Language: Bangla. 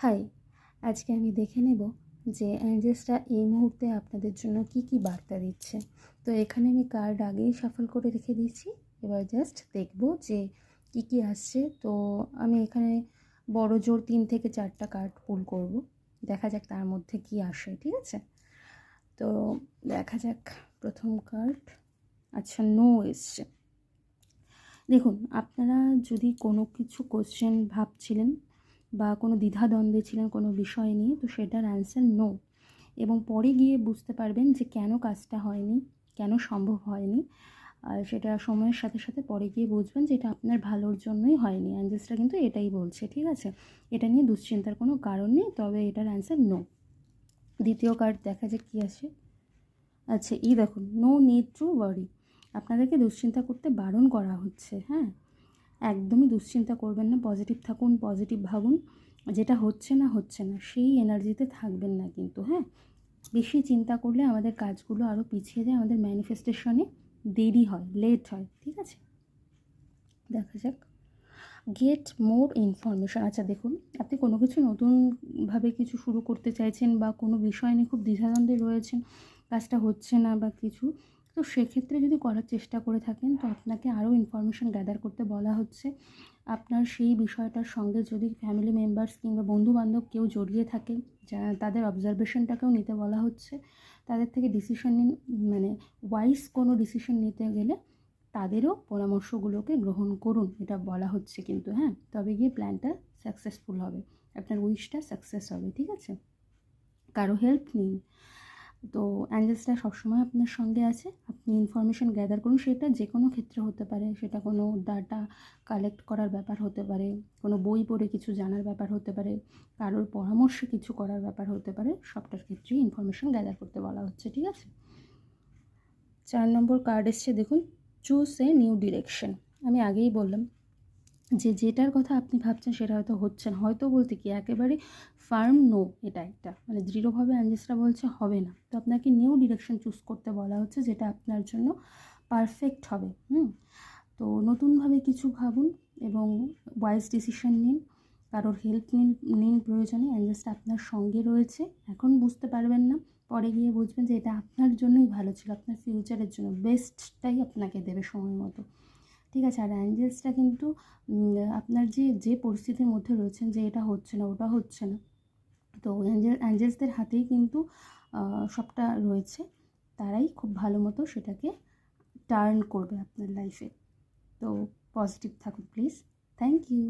হাই, আজকে আমি দেখে নেব যে অ্যাঞ্জেলসরা এই মুহূর্তে আপনাদের জন্য কি কি বার্তা দিচ্ছে। তো এখানে আমি কার্ড আগেই শাফল করে রেখে দিয়েছি। এবার জাস্ট দেখব যে কি কি আসছে। তো আমি এখানে বড় জোর 3 থেকে 4টা কার্ড পুল করব, দেখা যাক তার মধ্যে কি আসে। ঠিক আছে, তো দেখা যাক। প্রথম কার্ড, আচ্ছা, নো এসছে। দেখুন, আপনারা যদি কোনো কিছু কোশ্চেন ভাবছিলেন বা কোনো দ্বিধাদ্বন্দ্বে ছিলেন কোনো বিষয় নিয়ে, তো সেটার অ্যান্সার নো। এবং পরে গিয়ে বুঝতে পারবেন যে কেন কাজটা হয়নি, কেন সম্ভব হয়নি। আর সেটা সময়ের সাথে সাথে পরে গিয়ে বুঝবেন যে এটা আপনার ভালোর জন্যই হয়নি। অ্যাঞ্জেলসটা কিন্তু এটাই বলছে, ঠিক আছে? এটা নিয়ে দুশ্চিন্তার কোনো কারণ নেই, তবে এটার অ্যান্সার নো। দ্বিতীয় কার্ড দেখা যাক কী আসে। আচ্ছা, এই দেখুন, নো নিড টু ওয়ারি। আপনাদেরকে দুশ্চিন্তা করতে বারণ করা হচ্ছে। হ্যাঁ, একদমই দুশ্চিন্তা করবেন না, পজিটিভ থাকুন, পজিটিভ ভাবুন। যেটা হচ্ছে না সেই এনার্জিতে থাকবেন না কিন্তু। হ্যাঁ, বেশি চিন্তা করলে আমাদের কাজগুলো আরও পিছিয়ে যায়, আমাদের ম্যানিফেস্টেশনে দেরি হয়, লেট হয়। ঠিক আছে, দেখা যাক। Get more information. আচ্ছা দেখুন, আপনি কোনো কিছু নতুনভাবে কিছু শুরু করতে চাইছেন বা কোনো বিষয় নিয়ে খুব দ্বিধাদ্বন্দ্বে রয়েছেন, কাজটা হচ্ছে না বা কিছু, তো সেক্ষেত্রে যদি করার চেষ্টা করে থাকেন, তো আপনাকে আরও ইনফরমেশান গ্যাদার করতে বলা হচ্ছে। আপনার সেই বিষয়টার সঙ্গে যদি ফ্যামিলি মেম্বার্স কিংবা বন্ধুবান্ধব কেউ জড়িয়ে থাকে, যা তাদের অবজারভেশনটাকেও নিতে বলা হচ্ছে। তাদের থেকে ডিসিশন নিন, মানে ওয়াইজ কোনো ডিসিশন নিতে গেলে তাদেরও পরামর্শগুলোকে গ্রহণ করুন, এটা বলা হচ্ছে কিন্তু। হ্যাঁ, তবে গিয়ে প্ল্যানটা সাকসেসফুল হবে, আপনার উইশটা সাকসেস হবে। ঠিক আছে, কারো হেল্প নিন। তো অ্যাঞ্জেলসরা সবসময় আপনার সঙ্গে আছে। আপনি ইনফরমেশান গ্যাদার করুন, সেটা যে কোনো ক্ষেত্রে হতে পারে। সেটা কোনো ডাটা কালেক্ট করার ব্যাপার হতে পারে, কোনো বই পড়ে কিছু জানার ব্যাপার হতে পারে, কারোর পরামর্শে কিছু করার ব্যাপার হতে পারে। সবটার ক্ষেত্রেই ইনফরমেশান গ্যাদার করতে বলা হচ্ছে। ঠিক আছে, 4 নম্বর কার্ড এসছে, দেখুন, চুজ এ নিউ ডিরেকশন। আমি আগেই বললাম যে যেটার কথা আপনি ভাবছেন সেটা হয়তো হচ্ছে না, হয়তো বলতে কি একেবারে ফার্ম নো, এটা একটা মানে দৃঢ়ভাবে অ্যাঞ্জেলসরা বলছে হবে না। তো আপনাকে নিউ ডিরেকশন চুজ করতে বলা হচ্ছে, যেটা আপনার জন্য পারফেক্ট হবে। তো নতুনভাবে কিছু ভাবুন এবং ওয়াইজ ডিসিশন নিন। কারোর হেল্প নিন প্রয়োজনে। অ্যাঞ্জেলসটা আপনার সঙ্গে রয়েছে। এখন বুঝতে পারবেন না, পরে গিয়ে বুঝবেন যে এটা আপনার জন্যই ভালো ছিল, আপনার ফিউচারের জন্য বেস্টটাই আপনাকে দেবে সময় মতো। ঠিক আছে, আর অ্যাঞ্জেলসটা কিন্তু আপনার যে পরিস্থিতির মধ্যে রয়েছেন, যে এটা হচ্ছে না ওটা হচ্ছে না, তো অ্যাঞ্জেলসদের হাতেই কিন্তু সবটা রয়েছে। তারাই খুব ভালো মতো সেটাকে টার্ন করবে আপনার লাইফে। তো পজিটিভ থাকুন প্লিজ। Thank you.